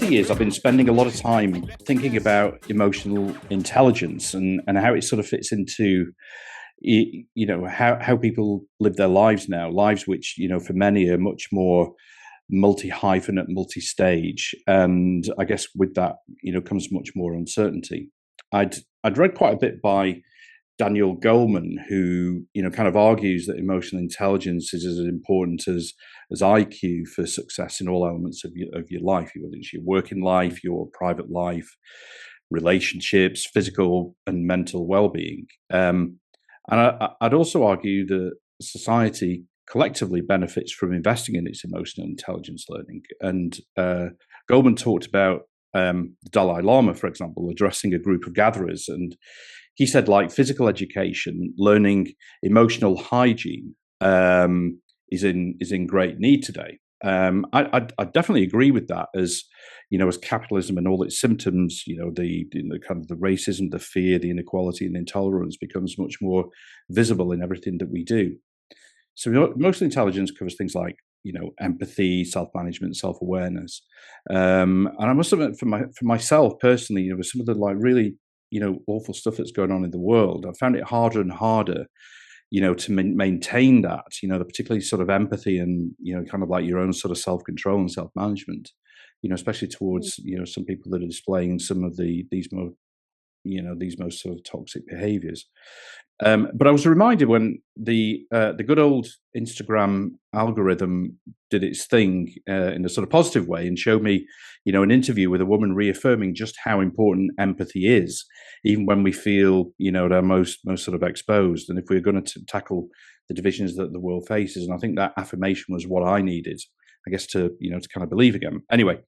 the years, I've been spending a lot of time thinking about emotional intelligence and how it sort of fits into, how people live their lives now, lives which, for many are much more multi-hyphenate, multi-stage. And I guess with that, comes much more uncertainty. I'd read quite a bit by Daniel Goleman, who kind of argues that emotional intelligence is as important as IQ for success in all elements of your life, whether it's your working life, your private life, relationships, physical and mental well-being. I'd also argue that society collectively benefits from investing in its emotional intelligence learning. And Goleman talked about the Dalai Lama, for example, addressing a group of gatherers, and he said, like physical education, learning emotional hygiene is in great need today. I definitely agree with that. As as capitalism and all its symptoms, the kind of the racism, the fear, the inequality, and intolerance becomes much more visible in everything that we do. So emotional intelligence covers things like empathy, self-management, self-awareness, and I must admit, for myself personally, with some of the really awful stuff that's going on in the world, I found it harder and harder, to maintain that, particularly sort of empathy and, kind of like your own sort of self-control and self-management, especially towards, some people that are displaying some of these most sort of toxic behaviors. But I was reminded when the good old Instagram algorithm did its thing in a sort of positive way and showed me, an interview with a woman reaffirming just how important empathy is, even when we feel, they're most sort of exposed. And if we're going to tackle the divisions that the world faces, and I think that affirmation was what I needed, I guess, to kind of believe again. Anyway.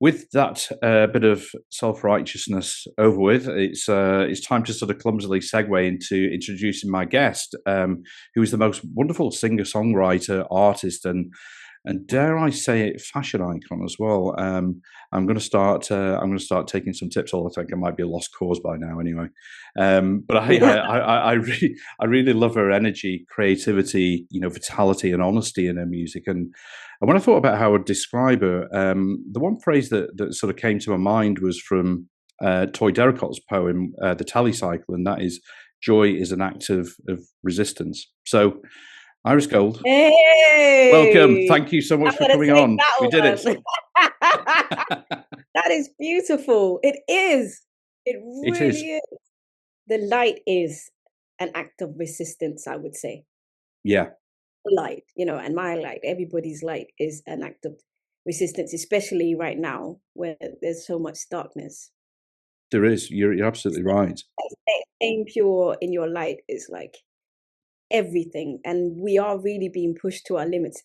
With that bit of self-righteousness over with, it's time to sort of clumsily segue into introducing my guest, who is the most wonderful singer-songwriter, artist, and dare I say it, fashion icon as well. I'm going to start taking some tips. Although I think I might be a lost cause by now, anyway. But I really love her energy, creativity, vitality, and honesty in her music. And when I thought about how I'd describe her, the one phrase that sort of came to my mind was from Toy Derricott's poem, "The Tally Cycle," and that is, "Joy is an act of resistance." So, Iris Gold, hey, welcome. Thank you so much for coming on. We did it. That is beautiful. It is. It It really is. The light is an act of resistance, I would say. Yeah. Light, and my light, everybody's light is an act of resistance, especially right now where there's so much darkness. There is. You're absolutely right. Staying pure in your light is like everything, and we are really being pushed to our limits.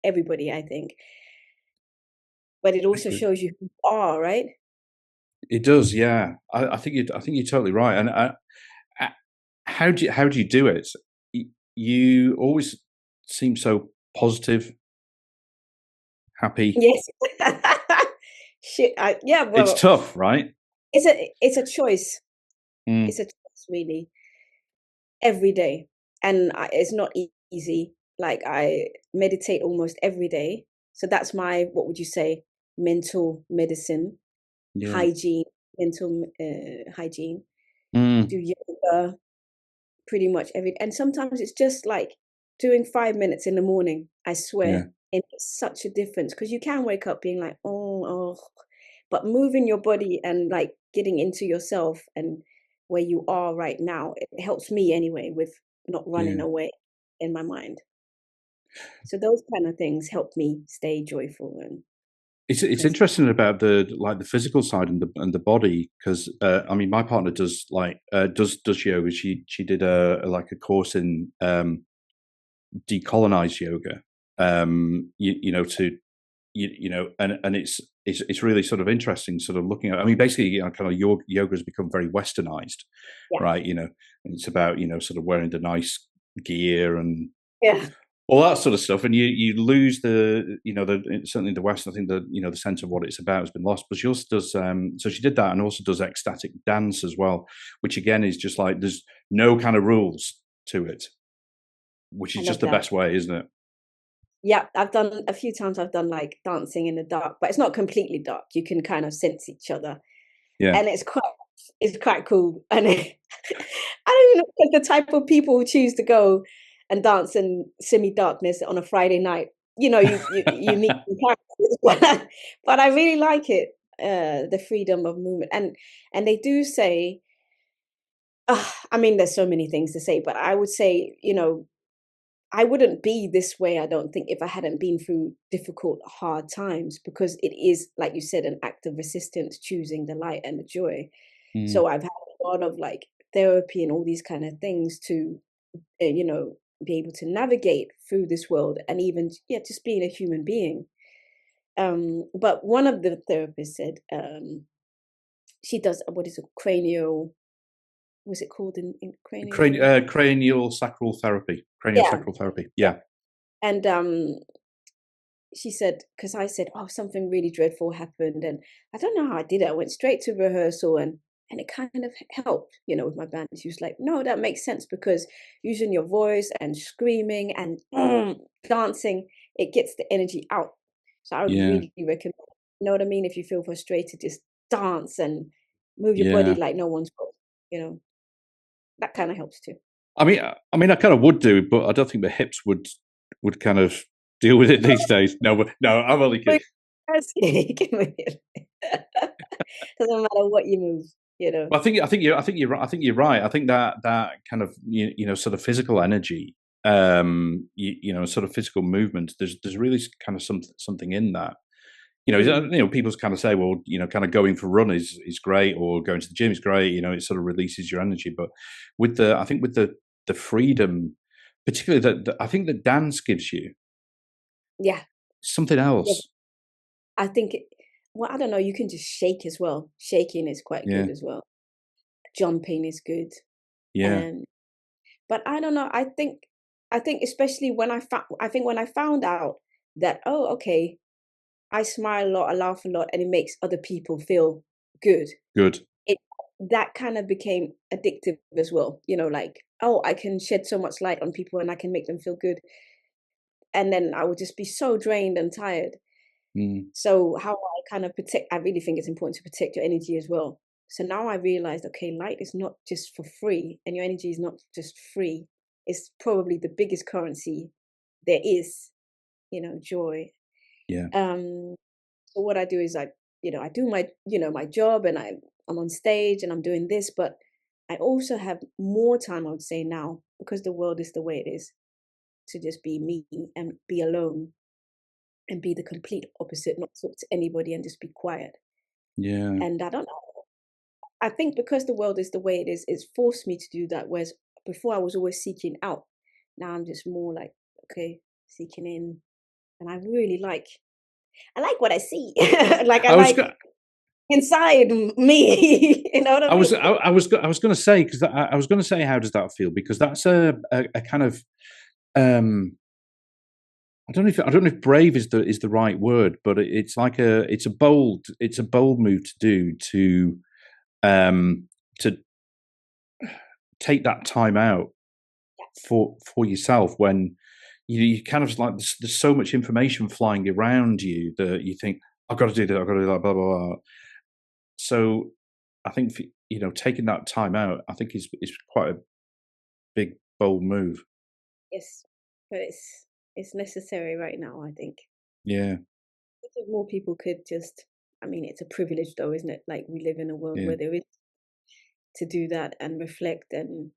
Everybody, I think, but it also shows you who you are, right? It does. Yeah. I think you're totally right. And how do you do it? You always seem so positive, happy. Yes. Shit. Yeah. Well, It's tough, right? It's a choice. Mm. It's a choice, really, every day, and it's not easy. Like, I meditate almost every day, so that's my, what would you say, mental medicine, Yeah. hygiene, mental hygiene. Mm. Do yoga pretty much and sometimes it's just like doing 5 minutes in the morning. I swear, it makes such a difference, because you can wake up being like, oh, but moving your body and like getting into yourself and where you are right now, it helps me anyway with not running Yeah. away in my mind. So those kind of things help me stay joyful and It's interesting about the physical side and the body, because I mean, my partner does does yoga. She did a course in decolonize yoga. And it's really sort of interesting, sort of looking at. I mean, basically, kind of yoga has become very westernized, yeah, right? And it's about sort of wearing the nice gear and yeah. all that sort of stuff, and you lose the certainly the West. I think the sense of what it's about has been lost. But she also does so she did that, and also does ecstatic dance as well, which again is just like there's no kind of rules to it, which I is love just the that. best way, isn't it? Yeah, I've done a few times. I've done like dancing in the dark, but it's not completely dark. You can kind of sense each other, Yeah. and it's quite cool. And I don't even know the type of people who choose to go and dance in semi-darkness on a Friday night. You meet some characters, but I really like it. The freedom of movement, and they do say, I mean, there's so many things to say, but I would say, I wouldn't be this way, I don't think, if I hadn't been through difficult, hard times, because it is, like you said, an act of resistance, choosing the light and the joy. Mm. So I've had a lot of like therapy and all these kind of things to, be able to navigate through this world and even, yeah, just being a human being. But one of the therapists said, she does, what is it, cranial, what's it called in cranial? Cranial sacral therapy. Cranial Yeah, sacral therapy. yeah. Yeah. And she said, because I said, oh, something really dreadful happened, and I don't know how I did it. I went straight to rehearsal, and it kind of helped, with my band. She was like, no, that makes sense, because using your voice and screaming and dancing, it gets the energy out. So I would Yeah. really recommend, you know what I mean? If you feel frustrated, just dance and move your body Yeah. like no one's got, that kind of helps too. I kind of would do, but I don't think the hips would kind of deal with it these days. No, but no, I'm only kidding. You can move it. Doesn't matter what you move. Well, I think you're right. I think you're right. I think that kind of sort of physical energy, sort of physical movement. There's really kind of something in that. Mm. People kind of say, well, kind of going for a run is great, or going to the gym is great. It sort of releases your energy. But I think with the freedom, particularly that I think that dance gives you Yeah. something Yeah. else. I think well, I don't know, you can just shake as well. Shaking is quite Yeah, good as well. Jumping is good. yeah, Um, but I don't know, I think especially when I found out that, oh, okay, I smile a lot, I laugh a lot, and it makes other people feel good. good. It That kind of became addictive as well. Like, oh, I can shed so much light on people and I can make them feel good. And then I would just be so drained and tired. Mm, So how I kind of protect, I really think it's important to protect your energy as well. So now I realized, okay, light is not just for free, and your energy is not just free. It's probably the biggest currency there is, joy. yeah, Um, so what I do is I do my job, and I'm on stage and I'm doing this, but I also have more time, I would say now, because the world is the way it is, to just be me and be alone and be the complete opposite, not talk to anybody and just be quiet. yeah, And I don't know. I think because the world is the way it is, it's forced me to do that. Whereas before I was always seeking out. Now I'm just more like, okay, seeking in. And I like what I see. Like I I was like go- inside me. You know what I I mean? was I was going to say, because I was going to say, how does that feel? Because that's a kind of um I don't know if brave is the right word, but it's like it's a bold move to do, to take that time out for yourself, when you kind of like, there's so much information flying around you that you think, I've got to do that, I've got to do that, blah blah blah. So I think, taking that time out, I think is quite a big bold move. Yes. But it's necessary right now, I think. Yeah, I think more people could just, I mean, it's a privilege though, isn't it? Like we live in a world yeah, where there is to do that and reflect, and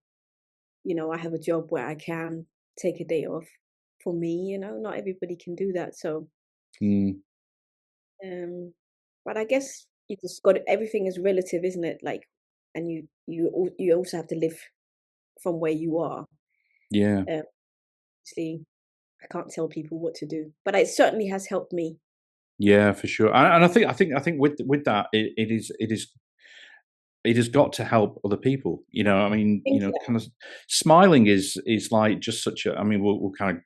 I have a job where I can take a day off for me, not everybody can do that. So, mm, um, but I guess you just got everything is relative, isn't it? Like, and you also have to live from where you are. yeah. Um, Obviously, I can't tell people what to do, but it certainly has helped me. Yeah, for sure. And I think with that, it has got to help other people. I mean, Thank you. kind of smiling is like just such a. I mean, we'll kind of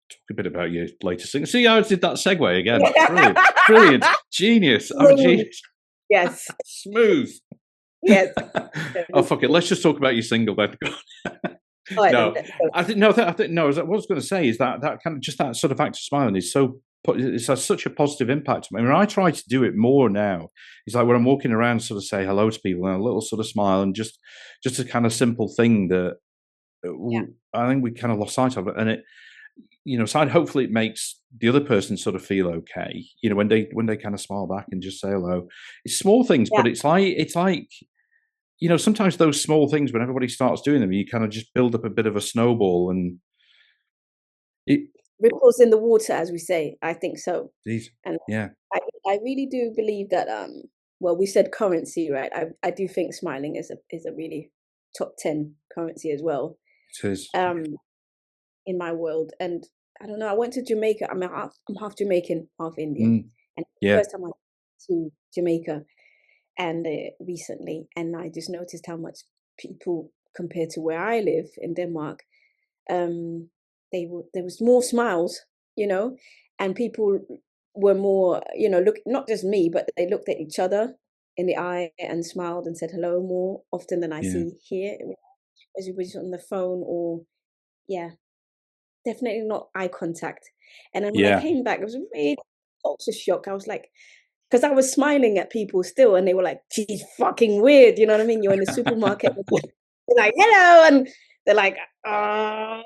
talk a bit about your latest thing. See how I did that segue again? Brilliant, brilliant, genius. I'm a Smooth. genius. Yes, Smooth. yes. Oh fuck it. Let's just talk about your single then. All right, then. No, I think no. I think no. What I was going to say is that kind of just that sort of act of smiling is so. It's has such a positive impact. I mean, I try to do it more now. It's like when I'm walking around, sort of say hello to people and a little sort of smile, and just a kind of simple thing that Yeah, I think we kind of lost sight of it. And it, so hopefully it makes the other person sort of feel okay. When they kind of smile back and just say hello. It's small things, yeah. but it's like sometimes those small things, when everybody starts doing them, you kind of just build up a bit of a snowball, and it. Ripples in the water, as we say. I think so. Geez, And yeah, I really do believe that well, we said currency, right? I do think smiling is a really top 10 currency as well. it is. Um in my world. And I don't know, I went to Jamaica. I'm half Jamaican, half Indian. Mm, And the yeah, first time I went to Jamaica and recently, and I just noticed how much people compared to where I live in Denmark, um, there was more smiles, you know, and people were more, look, not just me, but they looked at each other in the eye and smiled and said hello more often than I yeah, see here. Everybody's on the phone or yeah, definitely not eye contact. And then when I yeah, came back, it was a really culture shock. I was like, because I was smiling at people still, and they were like, "She's fucking weird." You know what I mean? You're in the supermarket, they're like, "Hello," and they're like,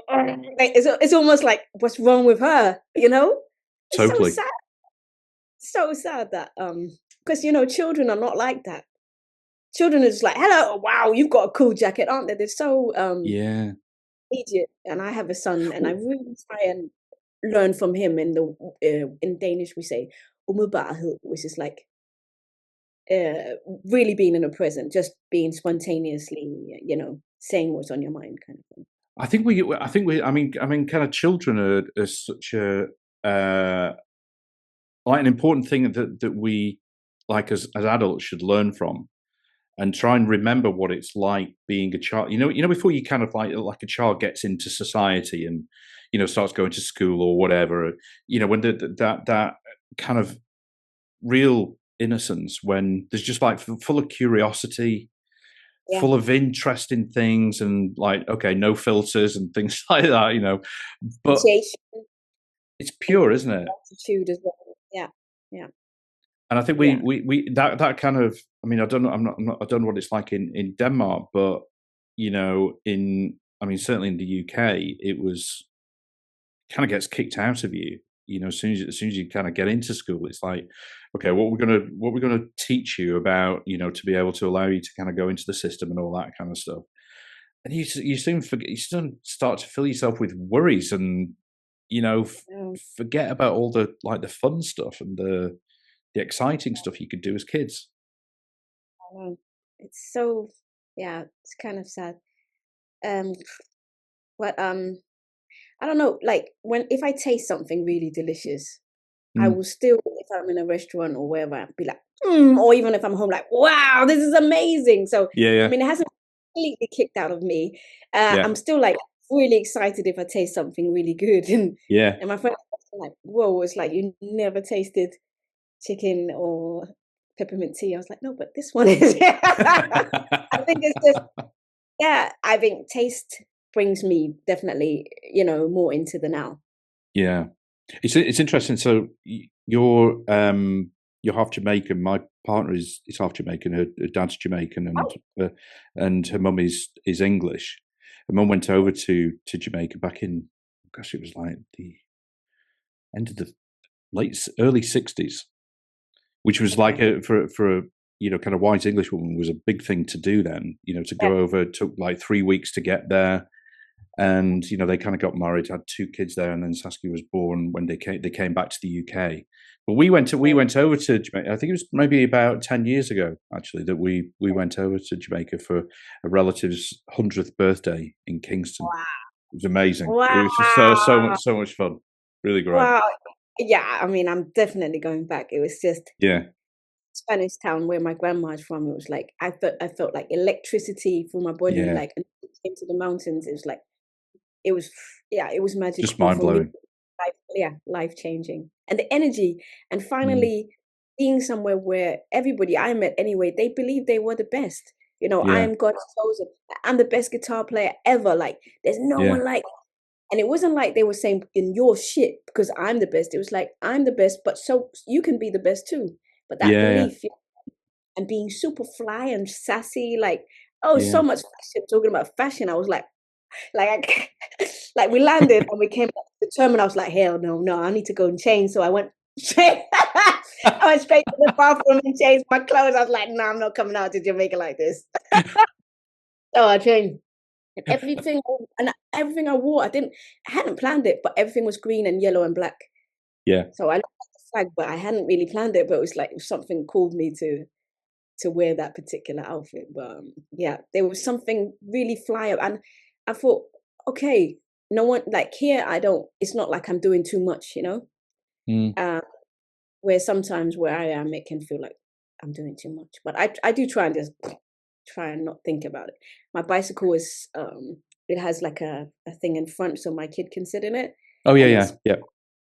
it's almost like, "What's wrong with her?" You know? It's so totally. sad, so sad that because children are not like that. Children are just like, "Hello, wow, you've got a cool jacket, aren't they?" They're so Yeah. immediate. And I have a son, and I Well, really try and learn from him. In Danish we say umiddelbarhed, which is like uh, really being in the present, just being spontaneously, saying what's on your mind, kind of thing. I mean, kind of children are such a uh, like an important thing that we like as adults should learn from and try and remember what it's like being a child. Before you kind of like a child gets into society and starts going to school or whatever. When that kind of real innocence, when there's just like full of curiosity, Yeah, full of interest in things, and like okay, no filters and things like that. But appreciation it's and pure, isn't it? gratitude as well. Yeah, yeah, And I think yeah. we that kind of. I mean, I don't know. I don't know what it's like in Denmark, but certainly in the UK, it was kind of gets kicked out of you. As soon as you kind of get into school, it's like, okay, what we're gonna teach you about, to be able to allow you to kind of go into the system and all that kind of stuff. And you soon start to fill yourself with worries and forget about all the like the fun stuff and the exciting stuff you could do as kids. I know. It's so, yeah, it's kind of sad. Um, but I don't know. Like if I taste something really delicious, I Mm. will still, if I'm in a restaurant or wherever, be like, or even if I'm home, like, wow, this is amazing. So, Yeah, I yeah, mean, it hasn't completely kicked out of me. yeah, I'm still like really excited if I taste something really good. yeah. And my friends are like, whoa, it's like you never tasted chicken or peppermint tea. I was like, no, but this one is. I think it's just, yeah, I think taste brings me definitely, more into the now. Yeah, it's interesting. So you're half Jamaican. My partner is half Jamaican. Her dad's Jamaican, Oh, and her mum is English. Her mum went over to Jamaica back in, gosh, it was like the end of the early '60s, which was like okay. for a kind of white English woman was a big thing to do then. To Yeah. go over, it took like 3 weeks to get there. And they kind of got married, had two kids there, and then Saskia was born when they came back to the UK. But we Okay. went over to Jamaica. I think it was maybe about 10 years ago actually that we went over to Jamaica for a relative's 100th birthday in Kingston. Wow. It was amazing. It was just Wow. so much fun. Really great. Wow. Yeah, I mean, I'm definitely going back. It was just Yeah, Spanish town where my grandma's from. It was like I felt like electricity for my body. yeah, Like and into the mountains. It was like it was yeah, it was just magical mind for me. blowing. Life changing. And the energy and Mm. finally being somewhere where everybody I met anyway, they believed they were the best. You know, I Yeah. am God's chosen. I'm the best guitar player ever. Like, there's no Yeah. one like. And it wasn't like they were saying in your shit because I'm the best. It was like I'm the best, but so you can be the best too. But that Yeah. belief and being super fly and sassy, like oh, Yeah. so much fashion. Talking about fashion, I was like I can't, like we landed and we came back to the terminal. I was like, hell no, no, I need to go and change. So I went straight. I went straight to the bathroom and changed my clothes. I was like, no, I'm not coming out to Jamaica like this. So I changed. And everything I wore, I hadn't planned it, but everything was green and yellow and black. Yeah. So I looked at the flag, but I hadn't really planned it. But it was like something called me to wear that particular outfit. But yeah, there was something really fly up, and I thought, okay, no one like here. I don't. It's not like I'm doing too much, you know. Mm. Where sometimes where I am, it can feel like I'm doing too much. But I do try and just try and not think about it. My bicycle is it has like a thing in front so my kid can sit in it, Oh yeah. and Yeah. it's Yeah.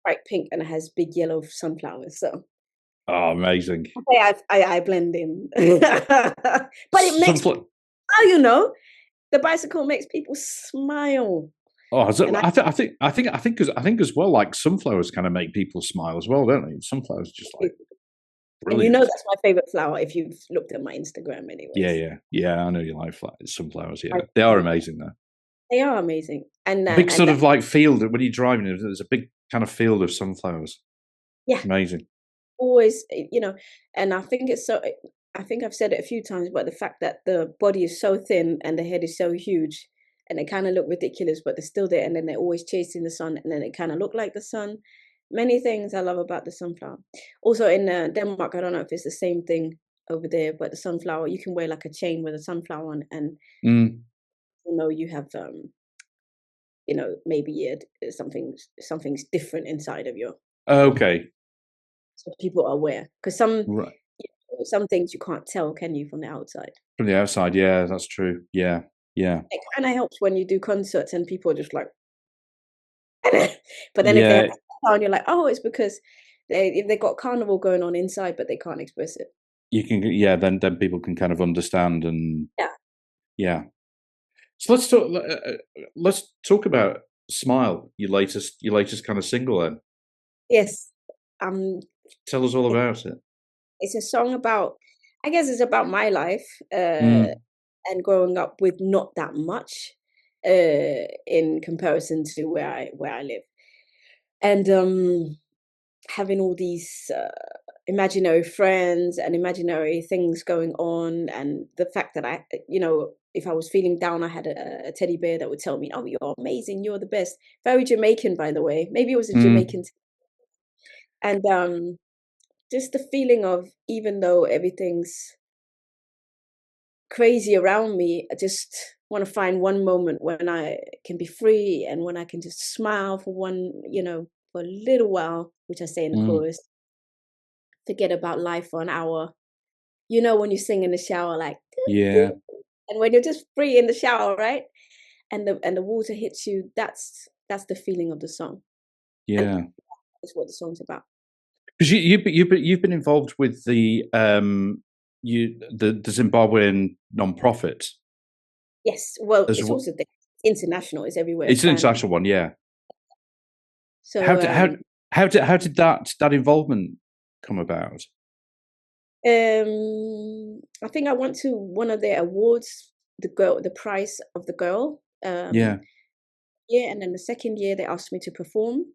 bright pink and it has big yellow sunflowers. So Oh, amazing. okay, I blend in, but it makes Sunflower. oh, you know, the bicycle makes people smile, Oh, and I I think as well. Like sunflowers kind of make people smile as well, don't they? Sunflowers just like and you know brilliant. that's my favorite flower if you've looked at my Instagram, Yeah, anyways. yeah, yeah. I know you like sunflowers. I, Yeah, they are amazing though. they are amazing, Big and sort of like field when you're driving. There's a big kind of field of sunflowers. yeah, Amazing. always, you know, and I think it's so. I think I've said it a few times, but the fact that the body is so thin and the head is so huge, and they kind of look ridiculous, but they're still there, and then they're always chasing the sun, and then they kind of look like the sun. Many things I love about the sunflower. Also in Denmark, I don't know if it's the same thing over there, but the sunflower you can wear like a chain with a sunflower on, and Mm. you know you have you know maybe something's different inside of your Okay. so people are aware because Right. some things you can't tell, can you, from the outside? From the outside, yeah, that's true. Yeah, yeah, It kind of helps when you do concerts and people are just like, but then if they have yeah. to sit down, you're like, oh, it's because if they got carnival going on inside, but they can't express it. You can, yeah. Then people can kind of understand and Yeah. yeah. So let's talk about "Smile," your latest kind of single. Then Yes. Um. tell us all about it. It's a song about, I guess, it's about my life Mm. and growing up with not that much in comparison to where I live, and having all these imaginary friends and imaginary things going on, and the fact that you know, if I was feeling down, I had a teddy bear that would tell me, "Oh, you're amazing, you're the best." Very Jamaican, by the way. Maybe it was a Mm. Jamaican, and just the feeling of even though everything's crazy around me, I just want to find one moment when I can be free and when I can just smile for one, you know, for a little while, which I say in the Mm. chorus, forget about life for an hour. You know, when you sing in the shower, like, Yeah, and when you're just free in the shower, right? And the water hits you, that's the feeling of the song. And yeah. that's what the song's about. Because you've been involved with the Zimbabwean non-profit Yes. Well, as it's well. also international, it's everywhere, It's an expanding. international one, yeah. How So did how did that involvement come about? I think I went to one of their awards, the prize of the girl. Yeah. Yeah, and then the second year they asked me to perform,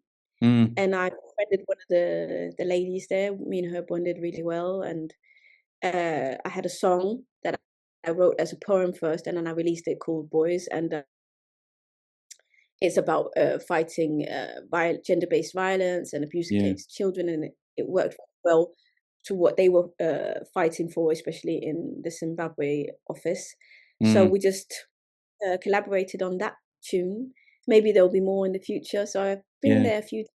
Mm. and I befriended one of the ladies there. Me and her bonded really well, and I had a song that I wrote as a poem first, and then I released it called Boys, and it's about fighting gender-based violence and abuse Yeah. against children, and it worked well to what they were fighting for, especially in the Zimbabwe office. So Mm. we just collaborated on that tune. Maybe there'll be more in the future. So I've been Yeah. there a few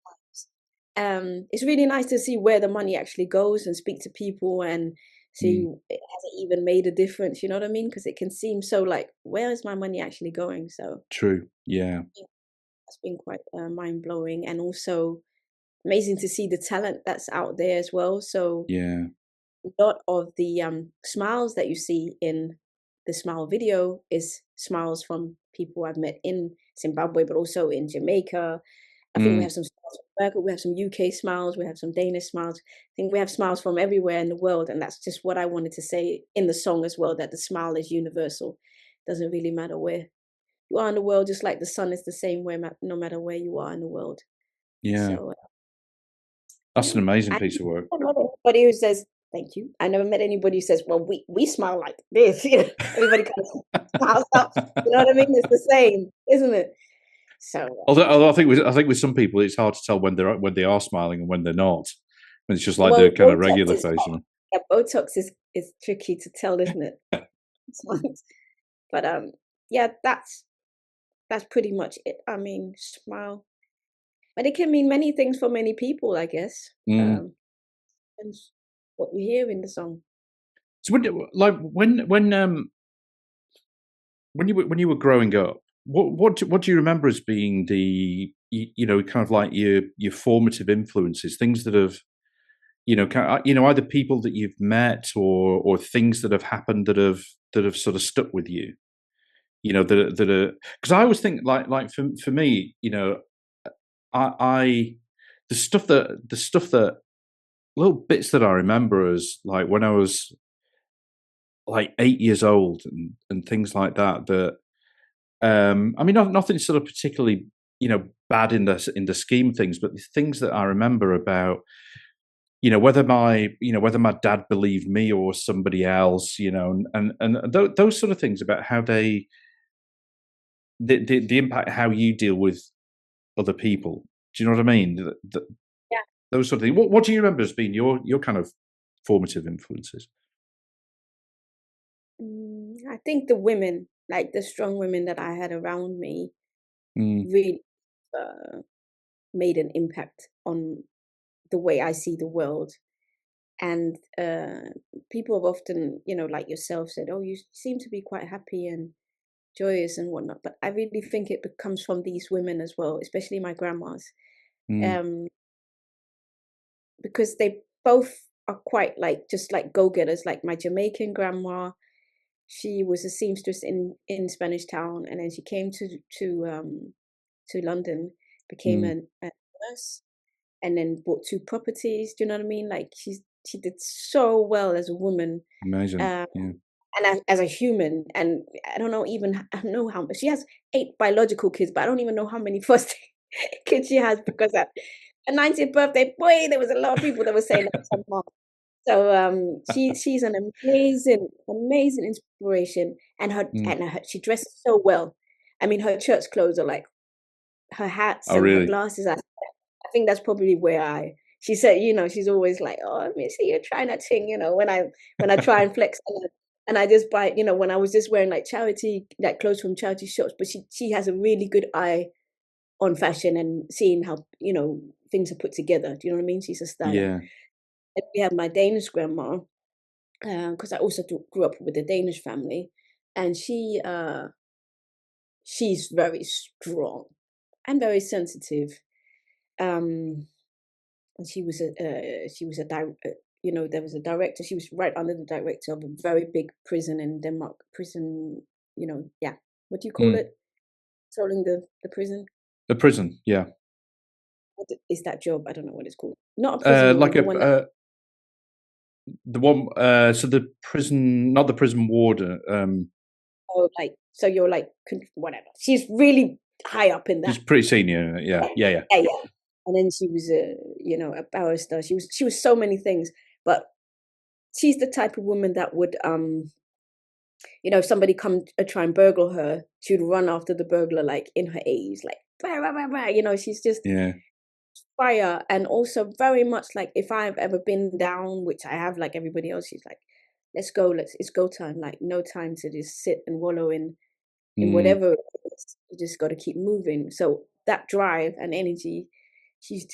times. It's really nice to see where the money actually goes and speak to people and see Mm. it has it even made a difference. You know what I mean? Because it can seem so like, where is my money actually going? So True. Yeah. that's been quite mind blowing, and also amazing to see the talent that's out there as well. So Yeah. a lot of the smiles that you see in the smile video is smiles from people I've met in Zimbabwe, but also in Jamaica. I think we have some smiles from America, we have some UK smiles, we have some Danish smiles. I think we have smiles from everywhere in the world, and that's just what I wanted to say in the song as well, that the smile is universal. Doesn't really matter where you are in the world, just like the sun is the same way, no matter where you are in the world. Yeah. So That's an amazing I piece of work. never met anybody who says thank you. I never met anybody who says, "Well, we smile like this." You know, everybody kind of smiles up. You know what I mean? It's the same, isn't it? So Although I think with some people it's hard to tell when they are smiling and when they're not. When it's just like well, the kind of Botox regular is face. You know? yeah, Botox is tricky to tell, isn't it? But yeah, that's pretty much it. I mean, smile, but it can mean many things for many people, I guess. Depends what you hear in the song. So when you were growing up, what do you remember as being the kind of like your formative influences, things that have either people that you've met or things that have happened that have sort of stuck with you, that are, because I always think like for me, I the stuff that little bits that I remember as like when I was like 8 years old and things like that. That I mean, nothing sort of particularly bad in the scheme of things, but the things that I remember about whether my dad believed me or somebody else, and those sort of things about how the impact how you deal with other people. Do you know what I mean? Yeah. Those sort of things. What do you remember as being your kind of formative influences? I think the women, like the strong women that I had around me, really made an impact on the way I see the world. And people have often, like yourself, said, "Oh, you seem to be quite happy and joyous and whatnot." But I really think it comes from these women as well, especially my grandmas, um, because they both are quite like just like go-getters. Like my Jamaican grandma, she was a seamstress in Spanish Town, and then she came to London, became a nurse, and then bought two properties. Do you know what I mean? Like she did so well as a woman, Amazing. um, Yeah. and as a human. And I don't know how she has 8 biological kids, but I don't even know how many first kids she has, because at her 90th birthday, boy, there was a lot of people that were saying that to her mom. So she's an amazing inspiration, and she dresses so well. I mean, her church clothes are like her hats Oh, and her really? glasses. I think that's probably where she said, she's always like, "Oh, let me see you trying that thing," when I try and flex, and I just buy, when I was just wearing like charity, like clothes from charity shops. But she has a really good eye on fashion and seeing how, things are put together. Do you know what I mean? She's a styler. Yeah. And we have my Danish grandma, because I also grew up with a Danish family, and she's very strong and very sensitive. Um, and there was a director. She was right under the director of a very big prison in Denmark. Prison, yeah. What do you call it? Controlling the prison. The prison, yeah. What is that job? I don't know what it's called. Not a prison Like warden. The one that. the one. So the prison, not the prison warden. Oh, like, so you're like whatever. She's really high up in She's that. pretty senior. Yeah, yeah. Yeah, yeah. And then she was a barrister. She was so many things, but she's the type of woman that would if somebody come try and burgle her, she'd run after the burglar like in her age, like bah, bah, bah, bah. She's just Yeah. fire. And also very much like, if I've ever been down, which I have, like everybody else, she's like, let's go, it's go time. Like, no time to just sit and wallow in whatever it is. You just got to keep moving. So that drive and energy, she's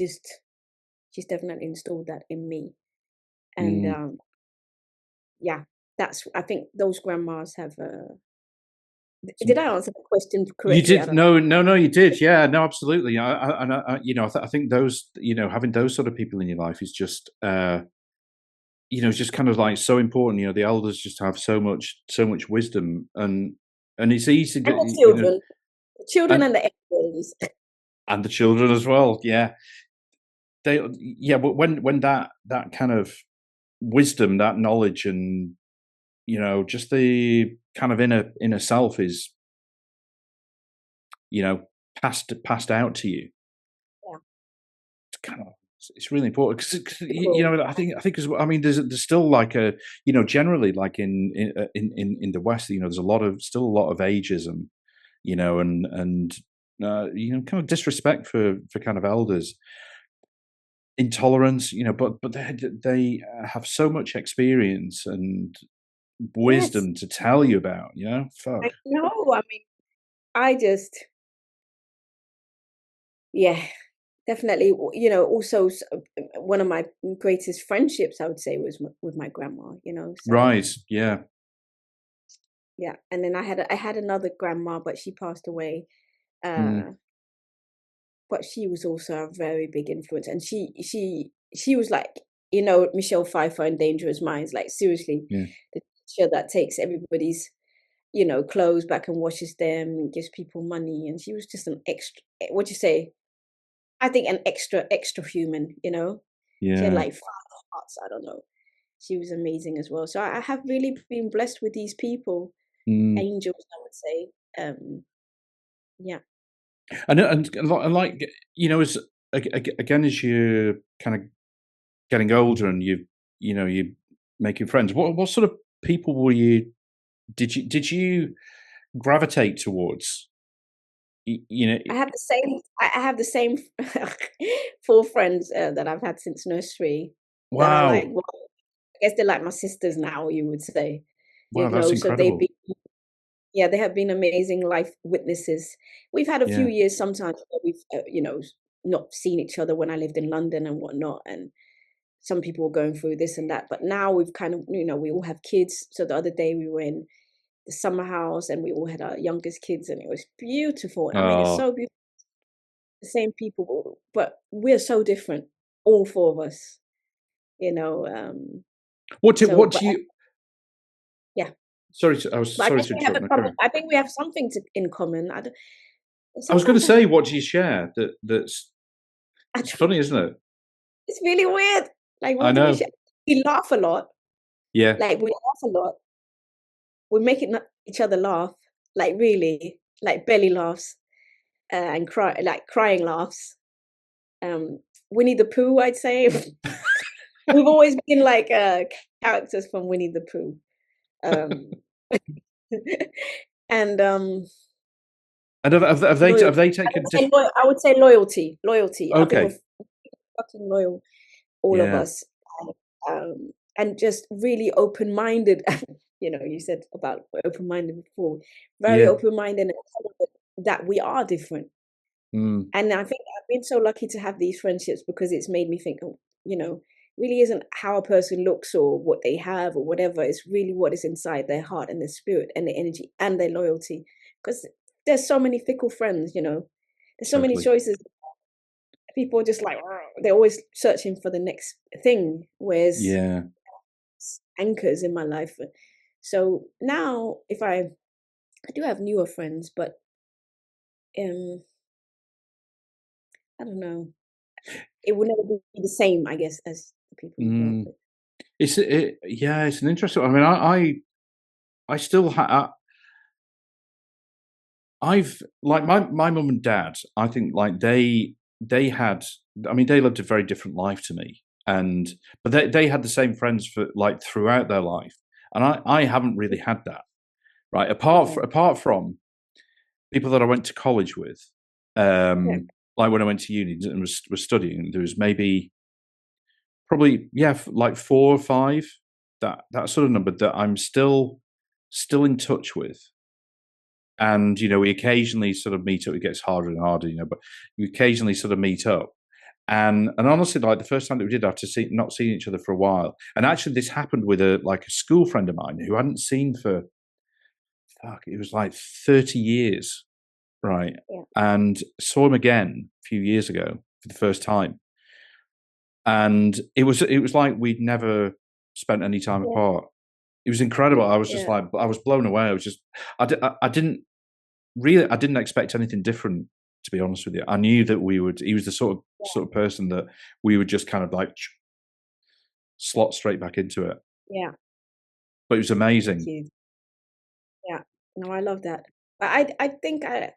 definitely installed that in me. And yeah, I think those grandmas have. Did I answer the question You correctly? I did. don't know. No, you did. Yeah, no, absolutely. I think those, having those sort of people in your life is just it's just kind of like so important. The elders just have so much wisdom, and it's easy And to, the children and and the elders. the children as well. Yeah, but when that kind of wisdom, that knowledge, and just the kind of inner self is passed out to you. Yeah. It's kind of, it's really important because Cool. I think as well, I mean, there's still like a, generally like in the West, there's still a lot of ageism, and kind of disrespect for kind of elders, intolerance, but they have so much experience and Yes, wisdom to tell you about, I fuck. know. I mean, I just, yeah, definitely. Also one of my greatest friendships, I would say, was with my grandma. So Right, yeah. yeah. And then I had another grandma, but she passed away. Mm, Uh, but she was also a very big influence, and she was like, Michelle Pfeiffer in Dangerous Minds. Like, seriously, yeah. the teacher that takes everybody's clothes back and washes them and gives people money. And she was just an extra, what you say? I think an extra human. She had Yeah. like 5 hearts. I don't know. She was amazing as well. So I have really been blessed with these people, Mm. angels, I would say. Yeah. And like, as again, as you're kind of getting older and you're making friends, what sort of people did you gravitate towards? I have the same. I have the same 4 friends that I've had since nursery that are like, Wow. well, I guess they're like my sisters now. You would say, Wow, that's so they've incredible. been, yeah, they have been amazing life witnesses. We've had a few Yeah. years sometimes where we've, not seen each other when I lived in London and whatnot, and some people were going through this and that. But now we've kind of, we all have kids. So the other day we were in the summer house and we all had our youngest kids, and it was beautiful. I mean, it's Oh, so beautiful. The same people, but we're so different, all 4 of us. You know. So, what but do you? yeah, I was but I sorry guess to we have interrupt. a No, common. carry on. I think we have something in common. I was going Sometimes to say, what do you share? That's I it's don't. funny, isn't it? It's really weird. Like, I what do we know. share? We laugh a lot. Yeah, Like, we laugh a lot. We make each other laugh. Like, really, like belly laughs, and cry, like crying laughs. Um, Winnie the Pooh, I'd say. We've always been like characters from Winnie the Pooh. Um, and and have loyalty. they taken different? I would say loyalty. Loyalty. I think we're Okay. fucking loyal, all of Yeah, us, and just really open-minded. You said about open-minded before. Very yeah. open-minded, and that we are different. Mm, And I think I've been so lucky to have these friendships because it's made me think, oh, really isn't how a person looks or what they have or whatever. It's really what is inside their heart and their spirit and their energy and their loyalty. Because there's so many fickle friends. There's so many totally. choices. People are just like, they're always searching for the next thing, whereas Yeah. anchors in my life. So now, if I do have newer friends, but um, I don't know, it will never be the same, I guess, as the people you grew up Mm. with. Yeah, it's an interesting. I mean, I still I've like my mum and dad. I think like they had. I mean, they lived a very different life to me, and but they had the same friends for like throughout their life, and I haven't really had that. Right, Yeah, apart from people that I went to college with, yeah, like when I went to uni and was studying, there was maybe probably like 4 or 5, that sort of number that I'm still in touch with. And we occasionally sort of meet up. It gets harder and harder, but we occasionally sort of meet up. And honestly, like the first time that we did after not seeing each other for a while, and actually this happened with a school friend of mine who I hadn't seen for, fuck, it was like 30 years, right? yeah, And saw him again a few years ago for the first time, and it was like we'd never. spent any time Yeah. apart. It was incredible. I was just Yeah. like, I was blown away. I was just, I didn't really, I didn't expect anything different, to be honest with you. I knew that he was the sort of person that we would just kind of like slot straight back into it. Yeah. But it was Thank amazing. you. Yeah. No, I love that. But I think I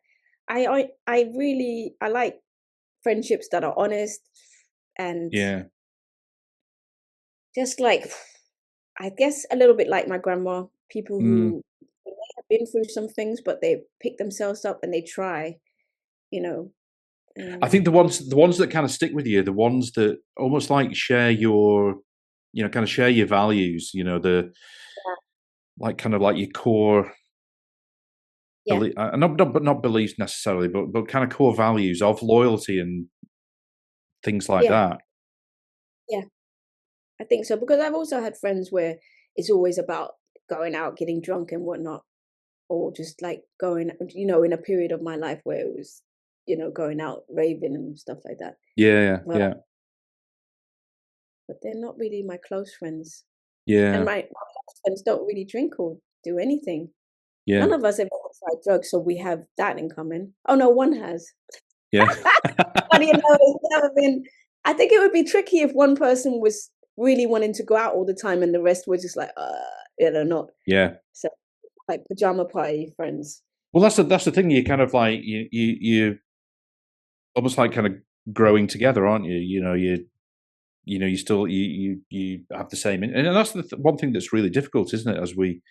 really I like friendships that are honest and Yeah. just like I guess a little bit like my grandma, people Mm. who they may have been through some things, but they pick themselves up and they try, you know. I think Um, the ones that kind of stick with you, the ones that almost like share your, kind of share your values, the like kind of like your core yeah, not beliefs necessarily, but kind of core values of loyalty and things like yeah, that. yeah. I think so because I've also had friends where it's always about going out, getting drunk and whatnot, or just like going, in a period of my life where it was, going out, raving and stuff like that. Yeah, But yeah, they're not really my close friends, and yeah, my close friends don't really drink or do anything. yeah, None of us have ever tried drugs, so we have that in common. Oh no, one has. yeah, Funny enough, it's never been. I think it would be tricky if one person was really wanting to go out all the time and the rest were just like, not. yeah. So like pajama party friends. Well, that's the thing. You kind of like you almost like kind of growing together, aren't you? You still you have the same, and that's the one thing that's really difficult, isn't it? As we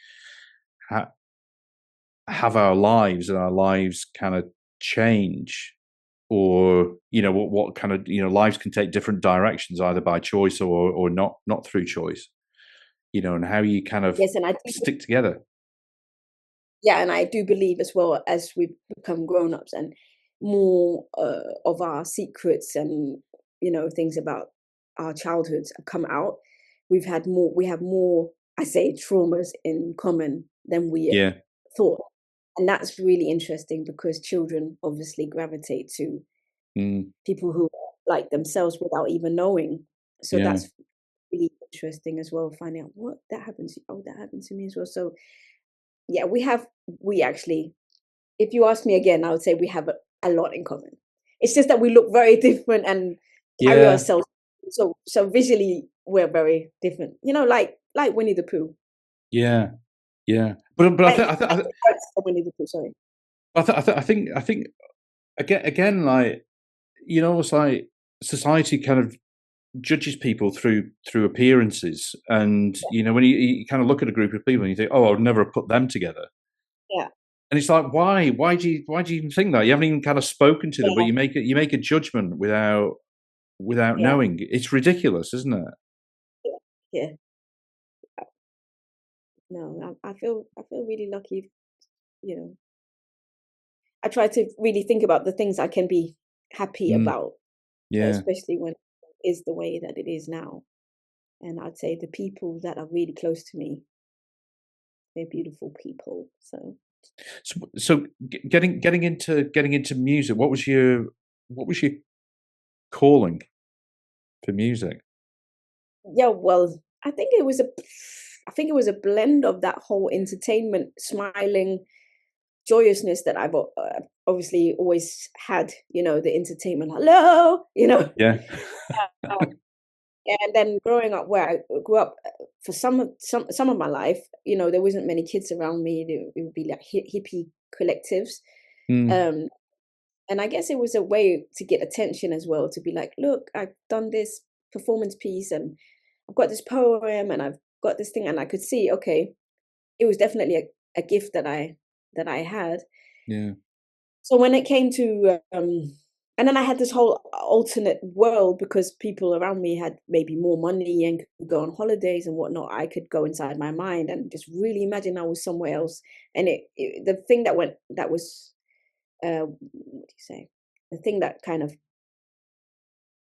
ha- have our lives and our lives kind of change, or what kind of lives can take different directions either by choice or not through choice, and how you kind of Yes, and I do. stick together. Yeah, and I do believe as well as we become grown-ups and more of our secrets and things about our childhoods have come out. We have more, I say, traumas in common than we Yeah, thought, and that's really interesting because children obviously gravitate to mm, people who are like themselves without even knowing. So yeah, that's really interesting as well. Finding out what that happened to you. Oh, that happened to me as well. So yeah, we actually, if you ask me again, I would say we have a lot in common. It's just that we look very different and carry yeah, ourselves so visually we're very different. Like Winnie the Pooh. yeah, yeah. But Like like the characters of Winnie the Pooh, sorry. I think again, like it's like society kind of judges people through appearances, and when you kind of look at a group of people and you think, oh, I would never have put them together. Yeah. And it's like, why? Why do you even think that? You haven't even kind of spoken to them, but Yeah. you make a judgment without Yeah. knowing. It's ridiculous, isn't it? Yeah. Yeah. No, I feel really lucky, you know. I try to really think about the things I can be happy Mm, about, yeah. especially when it is the way that it is now. And I'd say the people that are really close to me, they're beautiful people. So So getting into music, what was your calling for music? yeah, well, I think it was a blend of that whole entertainment, smiling, joyousness that I've obviously always had. The entertainment, hello, Yeah, And then growing up where I grew up, for some of my life, there wasn't many kids around me. It would be like hippie collectives, mm, um, and I guess it was a way to get attention as well. To be like, look, I've done this performance piece, and I've got this poem, and I've got this thing, and I could see, okay, it was definitely a gift that I had. yeah, So when it came to, and then I had this whole alternate world because people around me had maybe more money and could go on holidays and whatnot. I could go inside my mind and just really imagine I was somewhere else. And the thing that was, what do you say? The thing that kind of,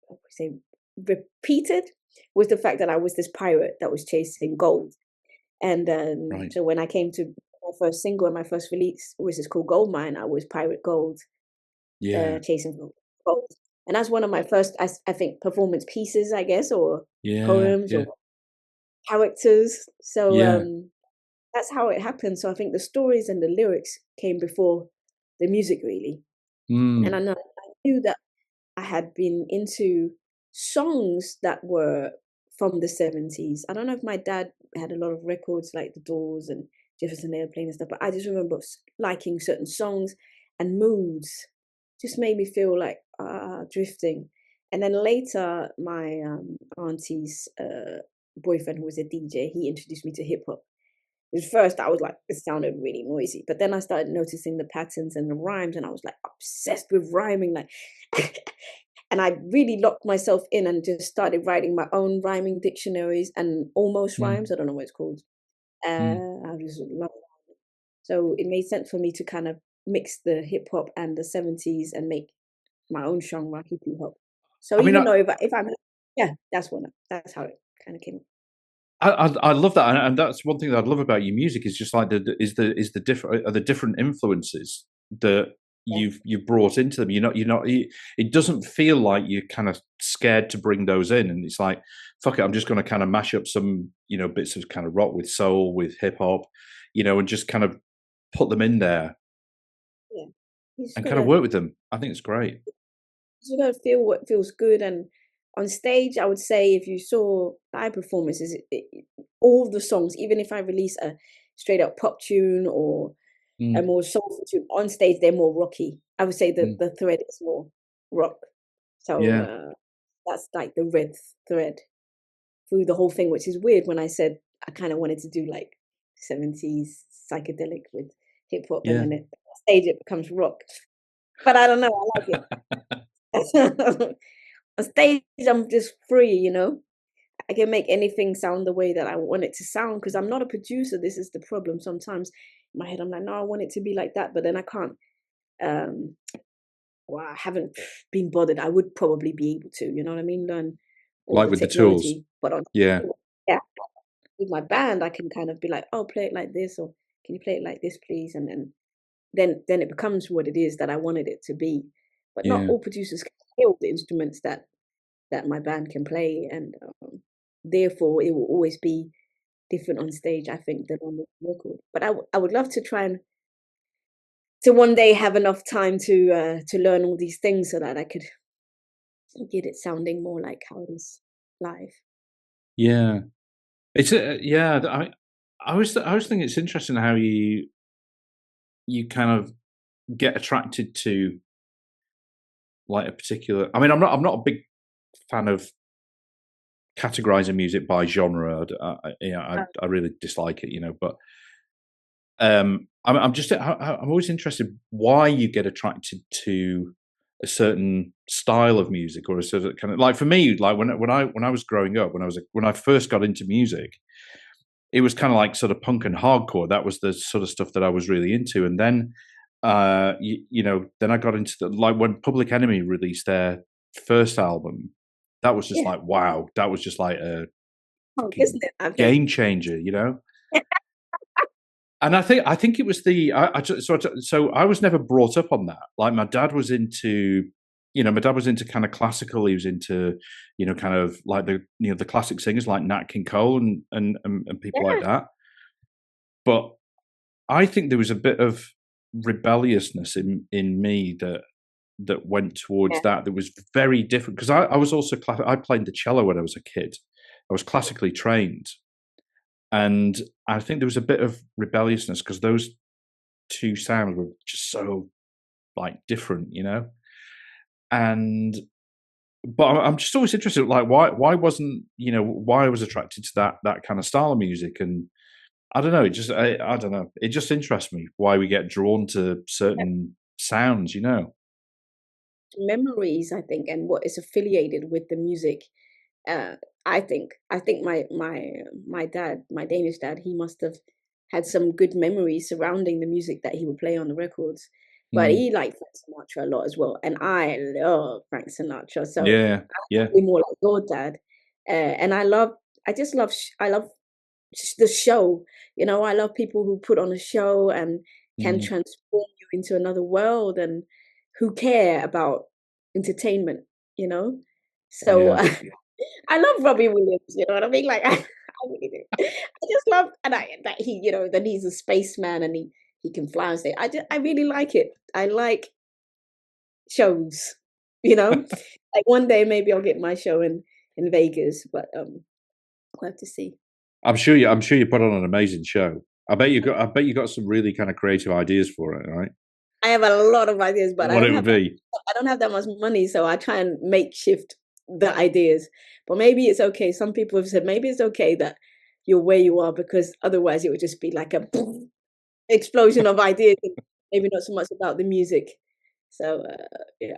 what do you say, repeated was the fact that I was this pirate that was chasing gold. And right, so when I came to my first single and my first release, which is called Gold Mine, I was Pirate Gold, yeah, chasing gold. And that's one of my first, I think, performance pieces, I guess, or yeah, poems, yeah, or characters. So Yeah. that's how it happened. So I think the stories and the lyrics came before the music, really. And Mm. I knew that I had been into songs that were from the 70s. I don't know if my dad had a lot of records like The Doors and Jefferson Airplane and stuff, but I just remember liking certain songs and moods. Just made me feel like drifting. And then later, my auntie's boyfriend, who was a DJ, he introduced me to hip hop. At first, I was like, it sounded really noisy, but then I started noticing the patterns and the rhymes, and I was like obsessed with rhyming, like, and I really locked myself in and just started writing my own rhyming dictionaries and almost Mm. rhymes. I don't know what it's called. Mm. I just love it. So it made sense for me to kind of mix the hip hop and the 70s and make my own genre, hippie hop. So I mean, even though if I'm, yeah, that's how it kind of came. I love that, and that's one thing that I love about your music is just like the different the different influences that Yeah, you've brought into them. It doesn't feel like you're kind of scared to bring those in, and it's like fuck it, I'm just going to kind of mash up some bits of kind of rock with soul with hip hop, and just kind of put them in there yeah. You just and kind of gotta work with them. I think it's great. you gotta feel what feels good. And on stage, I would say if you saw live performances, all the songs, even if I release a straight up pop tune or a Mm. more soulful tune, on stage they're more rocky. I would say that Mm. the thread is more rock. So Yeah, that's like the red thread through the whole thing, which is weird when I said I kind of wanted to do like 70s psychedelic with hip hop, and yeah. then on stage it becomes rock. But I don't know, I like it. On stage, I'm just free, I can make anything sound the way that I want it to sound because I'm not a producer. This is the problem. Sometimes in my head, I'm like, no, I want it to be like that, but then I can't. Um, well, I haven't been bothered. I would probably be able to, you know what I mean? Learn all Like the with the tools. technology, but on Yeah, yeah, with my band, I can kind of be like, oh, play it like this, or can you play it like this, please? And then it becomes what it is that I wanted it to be. But not yeah, all producers can play all the instruments that my band can play, and therefore it will always be different on stage, I think, than on the record. But I would love to try and to one day have enough time to learn all these things so that I could get it sounding more like how it is live. yeah. It's yeah. I was thinking it's interesting how you kind of get attracted to like a particular. I mean, I'm not a big fan of categorizing music by genre. I really dislike it, But I'm always interested why you get attracted to a certain style of music or a certain kind of like for me, like when I was growing up, when I first got into music, it was kind of like sort of punk and hardcore. That was the sort of stuff that I was really into. And then, then I got into like when Public Enemy released their first album, that was just Yeah, like, wow, that was just like a punk, fucking isn't it? I think. game changer. And I think it was so I was never brought up on that. Like my dad was into kind of classical. He was into, kind of like the classic singers like Nat King Cole and people like Yeah, that. But I think there was a bit of rebelliousness in me that went towards yeah, that was very different because I was also I played the cello when I was a kid. I was classically trained, and I think there was a bit of rebelliousness because those two sounds were just so like different. And but I'm just always interested, like why wasn't why I was attracted to that kind of style of music, and I don't know, I don't know, it just interests me why we get drawn to certain sounds. memories, I think, and what is affiliated with the music. Uh, I think my dad, my Danish dad, he must have had some good memories surrounding the music that he would play on the records. But Mm. he liked Frank Sinatra a lot as well, and I love Frank Sinatra. So Yeah, yeah, I'm more like your dad, and I love the show. I love people who put on a show and can mm, transform you into another world and who care about entertainment, you know? So yeah, I love Robbie Williams, you know what I mean? Like really do. I just love, and that he, that he's a spaceman and he can fly and say, I really like it. I like shows, you know. Like one day maybe I'll get my show in Vegas, but we'll have to see. I'm sure you put on an amazing show. I bet you got some really kind of creative ideas for it, right? I have a lot of ideas, but What it would be. I don't have that much money, so I try and makeshift the ideas. But maybe it's okay. Some people have said maybe it's okay that you're where you are because otherwise it would just be like a explosion of ideas, and maybe not so much about the music. So yeah.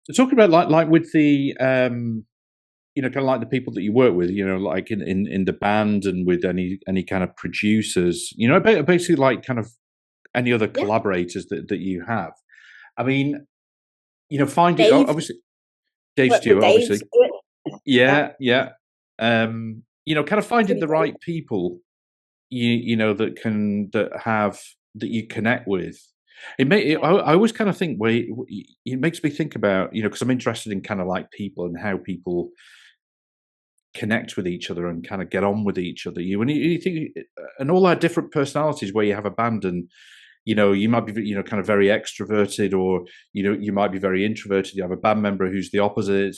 So talking about like with the kind of like the people that you work with, like in the band and with any kind of producers, basically like kind of any other Yeah. collaborators that you have. I mean, finding Dave, obviously Dave work with Stewart, Dave obviously, Stewart. Yeah, yeah. Kind of finding pretty the cool. right people, that you connect with. I always kind of think it makes me think about, because I'm interested in kind of like people and how people connect with each other and kind of get on with each other. You think, and all our different personalities, where you have a band and you might be kind of very extroverted, or you might be very introverted. You have a band member who's the opposite.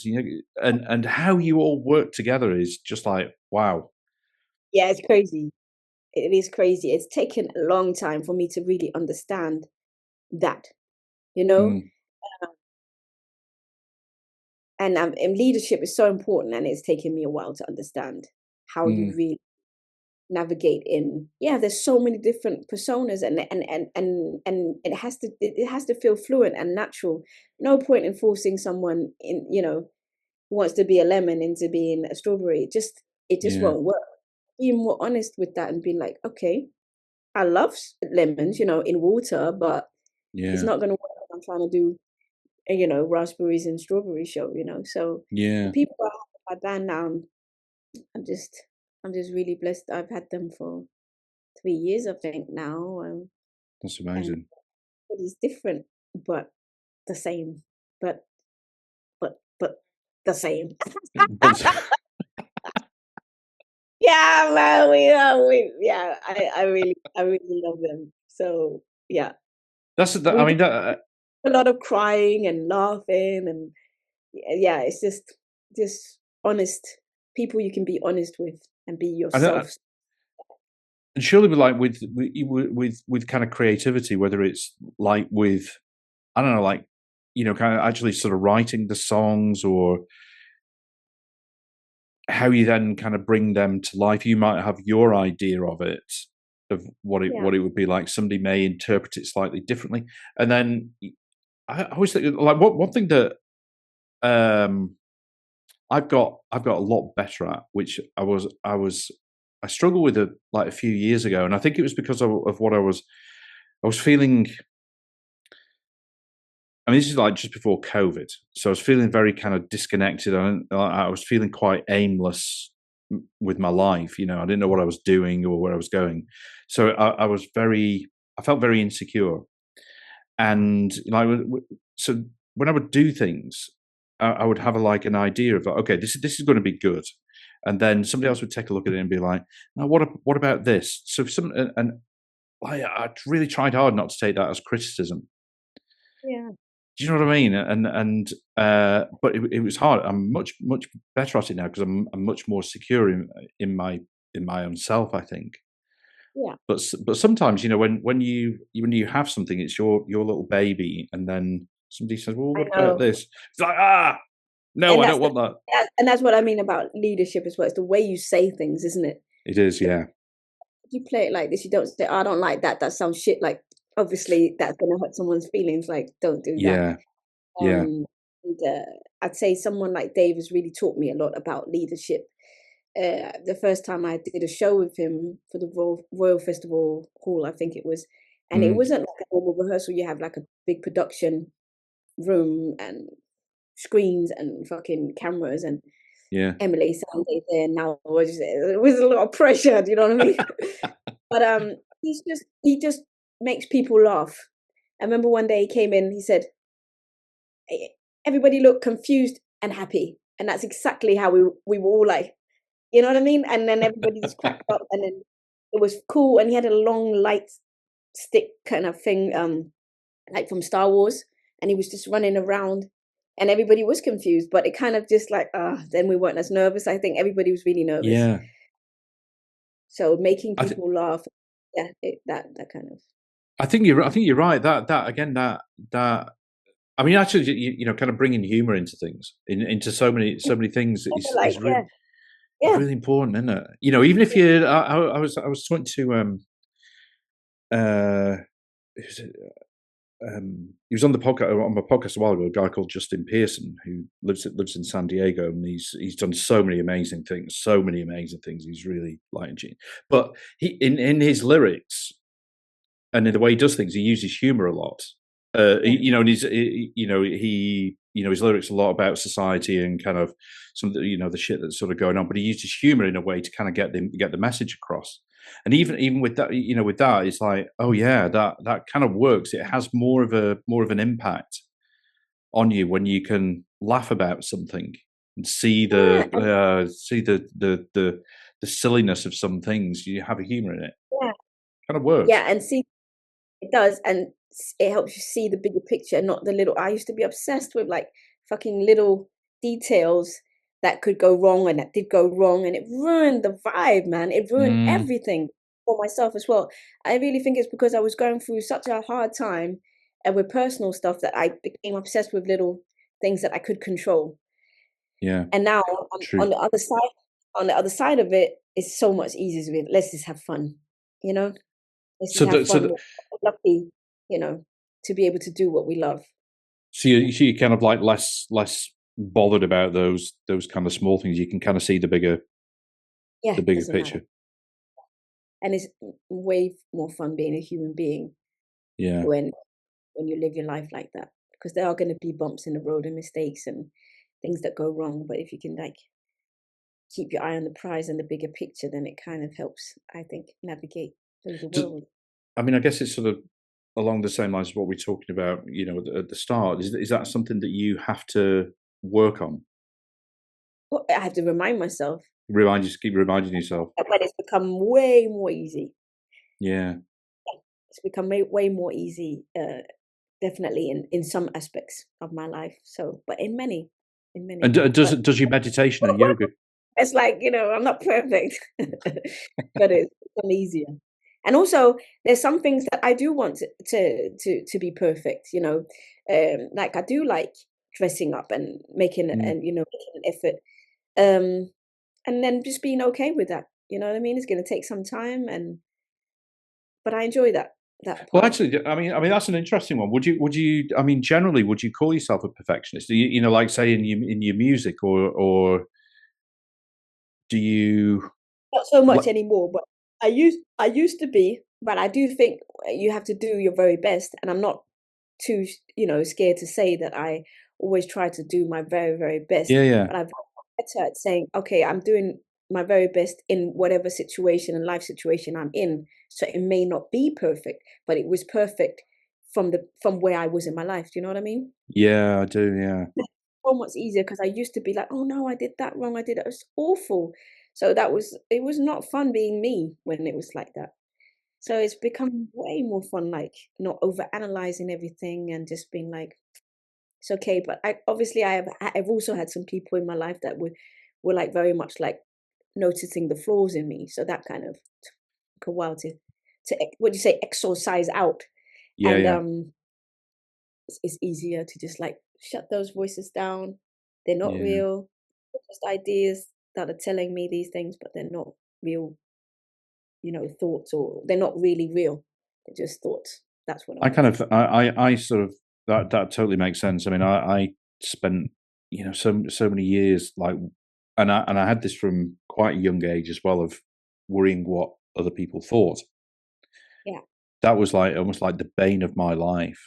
And how you all work together is just like wow. Yeah, it's crazy. It is crazy. It's taken a long time for me to really understand that, you know. Mm, And leadership is so important, and it's taken me a while to understand how you mm, really navigate in. Yeah, there's so many different personas, and it has to feel fluent and natural. No point in forcing someone in, who wants to be a lemon into being a strawberry. It just yeah, won't work. Being more honest with that and being like, okay, I love lemons, in water, but it's yeah, not going to work if I'm trying to do raspberries and strawberry show, So the yeah. people I have in my band now, I'm just I'm just really blessed. I've had them for 3 years, I think now, That's and amazing. it's different, but the same, but the same. But Yeah, man, yeah, I really love them. So yeah, I we do mean, that, a lot of crying and laughing, and yeah, it's just honest people you can be honest with and be I don't, yourself. and surely with kind of creativity, whether it's like with, I don't know, like kind of actually sort of writing the songs, or how you then kind of bring them to life. You might have your idea of it, of Yeah, what it would be like. Somebody may interpret it slightly differently, and then I always think like one thing that um, I've got a lot better at, which I struggled with it like a few years ago, and I think it was because of what I was feeling. I mean, this is like just before COVID, so I was feeling very kind of disconnected. I was feeling quite aimless with my life. I didn't know what I was doing or where I was going. So I felt very insecure, and so when I would do things, I would have like an idea of like, okay, this is going to be good, and then somebody else would take a look at it and be like, now what about this? So and I really tried hard not to take that as criticism. yeah, Do you know what I mean? But it was hard. I'm much better at it now because I'm much more secure in my in my own self, I think. yeah. But sometimes, when you have something, it's your little baby, and then somebody says, "Well, I what about know, this?" It's like, no, and I that's don't want that. and that's what I mean about leadership as well. It's the way you say things, isn't it? It is, yeah, If you play it like this, you don't say, "I don't like that. That sounds shit." Like, obviously, that's gonna hurt someone's feelings. Like, don't do that. yeah, yeah, Um, and I'd say someone like Dave has really taught me a lot about leadership. The first time I did a show with him for the Royal Festival Hall, I think it was, and it mm, wasn't like a normal rehearsal. You have like a big production room and screens and fucking cameras, and yeah, Emily Sandé there now it was a lot of pressure. Do you know what I mean? But he just makes people laugh. I remember one day he came in, he said, everybody looked confused and happy, and that's exactly how we were all like. You know what I mean? And then everybody just cracked up, and then it was cool. And he had a long light stick kind of thing, like from Star Wars, and he was just running around, and everybody was confused. But it kind of just like, then we weren't as nervous. I think everybody was really nervous. Yeah. So making I think people laugh, yeah, that kind of. I think you're right. That again, that I mean, actually, kind of bringing humor into things, into so many things Like, is yeah, really yeah, really important, isn't it? Even if you, I was talking to uh, who's it? He was on my podcast a while ago. A guy called Justin Pearson who lives in San Diego, and he's done so many amazing things. He's really like, but he in his lyrics and in the way he does things, he uses humor a lot. yeah, And his lyrics a lot about society and kind of some of the shit that's sort of going on, but he uses humor in a way to kind of get the message across. And even with that, it's like, oh yeah, that kind of works. It has more of an impact on you when you can laugh about something and see yeah, and the silliness of some things. You have a humor in it. yeah, Kind of works. yeah, and see, it does, and it helps you see the bigger picture, not the little. I used to be obsessed with like fucking little details that could go wrong and that did go wrong, and it ruined the vibe, man. It ruined Mm, everything for myself as well. I really think it's because I was going through such a hard time and with personal stuff that I became obsessed with little things that I could control. yeah, And now true. on the other side of it, it's so much easier with let's just have fun, you know? Let's So just have the, so fun. the, We're lucky, you know, to be able to do what we love. so you kind of like less bothered about those kind of small things. You can kind of see Yeah, the it bigger doesn't matter. picture. And it's way more fun being a human being Yeah. when you live your life like that. Because there are going to be bumps in the road and mistakes and things that go wrong. But if you can like keep your eye on the prize and the bigger picture, then it kind of helps, I think, navigate through the Does, world. I mean, I guess it's sort of along the same lines as what we're talking about. At the start, is that something that you have to work on? Well, I have to remind myself Keep reminding yourself. that, but it's become way more easy. Yeah. It's become way more easy, definitely in some aspects of my life. So, but in And many, but does your meditation and yoga? it's like, I'm not perfect, but it's become easier. And also, there's some things that I do want to be perfect. Like I do like dressing up and making Mm. and making an effort, um, and then just being okay with that. You know what I mean? It's going to take some time, but I enjoy that Well, part. actually, I mean, that's an interesting one. I mean, generally, would you call yourself a perfectionist? Like say in your music, or do you? Not so much Like, anymore, but I used to be, but I do think you have to do your very best, and I'm not too, scared to say that I always try to do my very, very best, yeah, yeah, but I've gotten better at saying, okay, I'm doing my very best in whatever situation and life situation I'm in. So it may not be perfect, but it was perfect from where I was in my life. Do you know what I mean? yeah, I do, yeah. So much easier because I used to be like, oh no, I did that wrong. I did it was awful. So it was not fun being me when it was like that. So it's become way more fun, like not over analyzing everything and just being like, it's okay. But I've also had some people in my life that were like very much like noticing the flaws in me. So that kind of took a while to what do you say, exorcise out. Yeah, And yeah, it's easier to just like shut those voices down. They're not yeah. real. They're just ideas that are telling me these things, but they're not real, thoughts, or they're not really real. They're just thoughts. That's what I I want kind to of, say. I sort of that totally makes sense. I mean, I spent so many years like, and I had this from quite a young age as well of worrying what other people thought. Yeah. That was like almost like the bane of my life.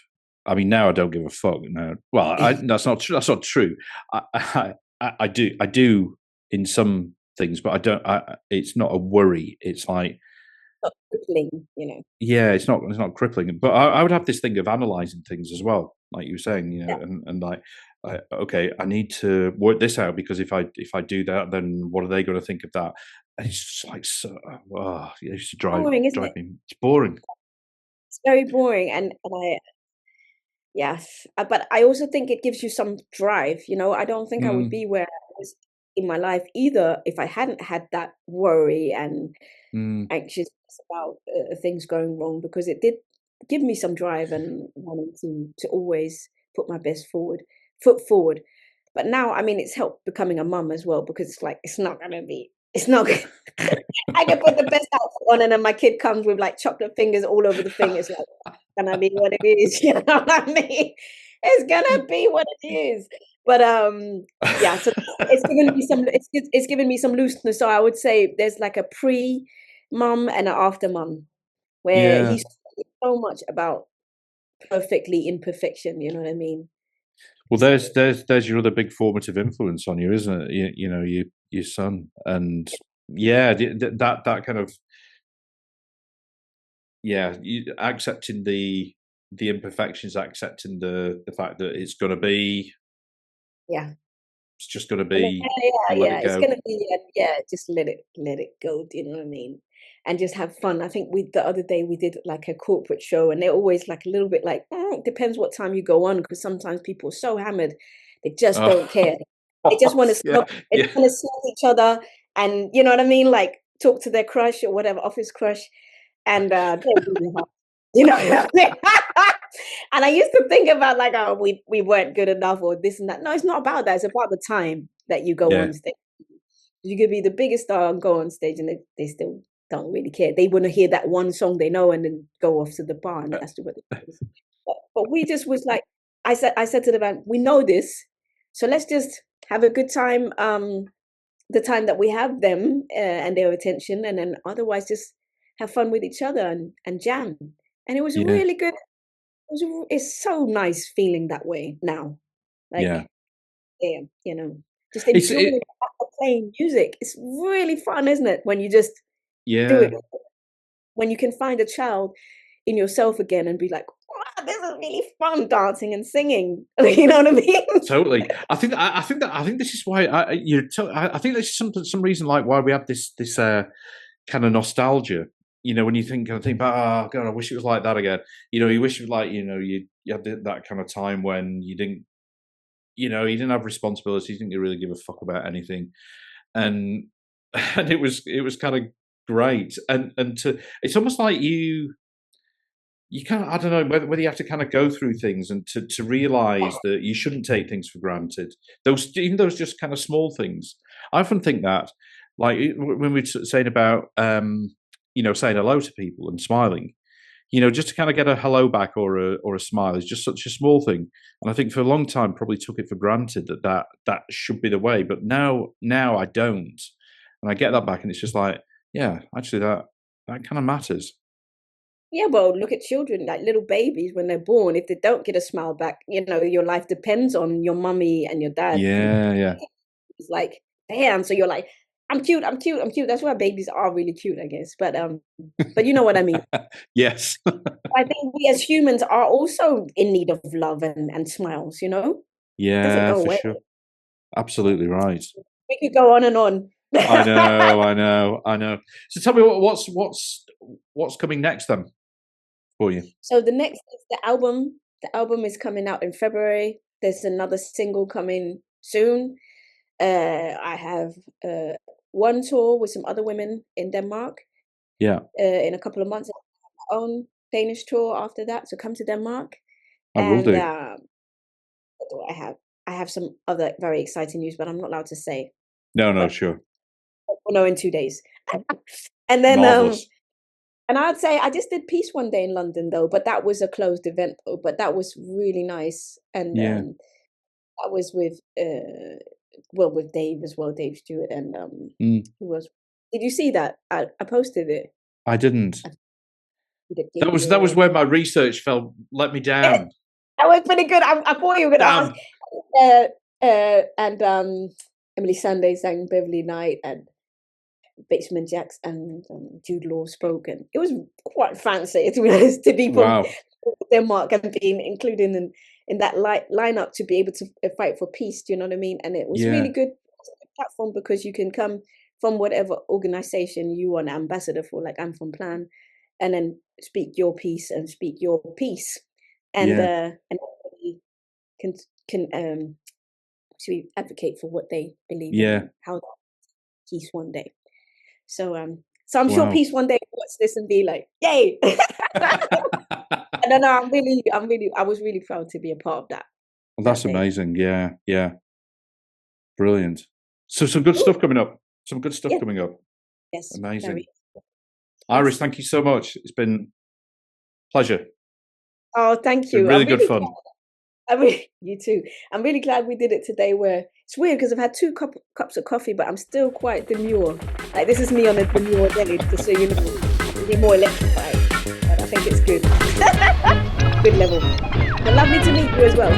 I mean, now I don't give a fuck. No, well, that's not true. That's not true. I do in some things, but I don't. It's not a worry. It's like, Not crippling. yeah, it's not crippling. But I would have this thing of analyzing things as well, like you were saying, Yeah. and like okay, I need to work this out, because if I do that, then what are they going to think of that? And it's just like, so, it used to Boring, isn't drive it? me. It's boring. It's very boring, and yes, but I also think it gives you some drive. I don't think I would Mm, be where I was in my life either if I hadn't had that worry and mm, anxiousness about things going wrong, because it did give me some drive and wanting to always put my best foot forward. But now, I mean, it's helped becoming a mum as well, because it's like it's not. I can put the best outfit on, and then my kid comes with like chocolate fingers all over the thing. It's like gonna be what it is, you know what I mean? It's gonna be what it is. But yeah, so it's given me some looseness. So I would say there's like a pre-mum and an after mum, where yeah. he's so much about perfectly imperfection, you know what I mean? Well, So there's your other big formative influence on you, isn't it? You know, your son, and yeah, that kind of, yeah, accepting the imperfections, accepting the fact that yeah. it's just going to And then, be, yeah, and let yeah, it it's go. gonna be, yeah, just let it go. Do you know what I mean? And just have fun. I think the other day we did like a corporate show, and they're always like a little bit like, depends what time you go on, because sometimes people are so hammered, they just don't care. They just want to Yeah, smoke, they yeah, just want to see each other, and you know what I mean, like talk to their crush or whatever, office crush, and they're really hot. You know what I mean? And I used to think about like, oh, we weren't good enough or this and that. No, it's not about that. It's about the time that you go yeah, on stage. You could be the biggest star and go on stage, and they still don't really care. They want to hear that one song they know and then go off to the bar, and that's what it is. But we just was like, I said to the band, we know this, so let's just have a good time. The time that we have them and their attention, and then otherwise just have fun with each other and jam. And it was yeah, really good. It's so nice feeling that way now. yeah. Like, yeah, just It's enjoying it, the act of playing music. It's really fun, isn't it? When you just do yeah. it, when you can find a child in yourself again and be like, wow, this is really fun dancing and singing. You know what I mean? Totally. I think this is why I think there's some reason like why we have this kind of nostalgia. You know, when you think about, oh God, I wish it was like that again. You know, you wish it was like, you had that kind of time when you didn't have responsibilities, you didn't really give a fuck about anything, and and it was kind of great, and it's almost like you kind of, I don't know whether you have to kind of go through things and to realize that you shouldn't take things for granted. Even those just kind of small things. I often think that, like when we're saying about, saying hello to people and smiling, just to kind of get a hello back or a smile is just such a small thing. And I think for a long time probably took it for granted that should be the way. But now I don't, and I get that back, and it's just like, yeah, actually that kind of matters. Yeah, well, look at children, like little babies when they're born. If they don't get a smile back, your life depends on your mummy and your dad. Yeah, yeah. It's like, damn. So you're like, I'm cute, I'm cute, I'm cute. That's why babies are really cute, I guess. But you know what I mean. Yes. I think we as humans are also in need of love and smiles. It doesn't Yeah, go for away. sure. Absolutely right. We could go on and on. I know, I know, I know. So tell me what's coming next then for you? So the next is the album. The album is coming out in February. There's another single coming soon. I have one tour with some other women in Denmark Yeah, in a couple of months. My own Danish tour after that. So come to Denmark. I will And do. what do I have? I have some other very exciting news, but I'm not allowed to say. No, no, But sure. we'll know in 2 days. And then Marvelous. and I'd say I just did Peace one day in London though, but that was a closed event though. But that was really nice, and Yeah. that was with with Dave as well, Dave Stewart, and Mm, who was? Did you see that? I posted it. I didn't. I did That was it. where my research fell let me down. That was pretty good. I thought you were gonna ask. Damn. And Emily Sunday sang Beverly Knight, and Basement Jacks and Jude Law spoke, and it was quite fancy to be honest, to be from Wow. Denmark and being included in that lineup to be able to fight for peace. Do you know what I mean? And it was really good platform because you can come from whatever organization you are an ambassador for, like I'm from Plan, and then speak your piece and speak your piece, and everybody can to advocate for what they believe in, how peace one day. So I'm sure peace one day will watch this and be like, yay! And then I was really proud to be a part of that. Well, that's amazing. Yeah. Brilliant. So some good stuff coming up. Some good stuff coming up. Yes. Amazing. Iris, thank you so much. It's been a pleasure. Oh, thank you. Really good fun. You too. I'm really glad we did it today. Where it's weird because I've had 2 cups of coffee, but I'm still quite demure. Like this is me on a demure day, just so you know, be more electrified. But I think it's good. Good level. But lovely to meet you as well.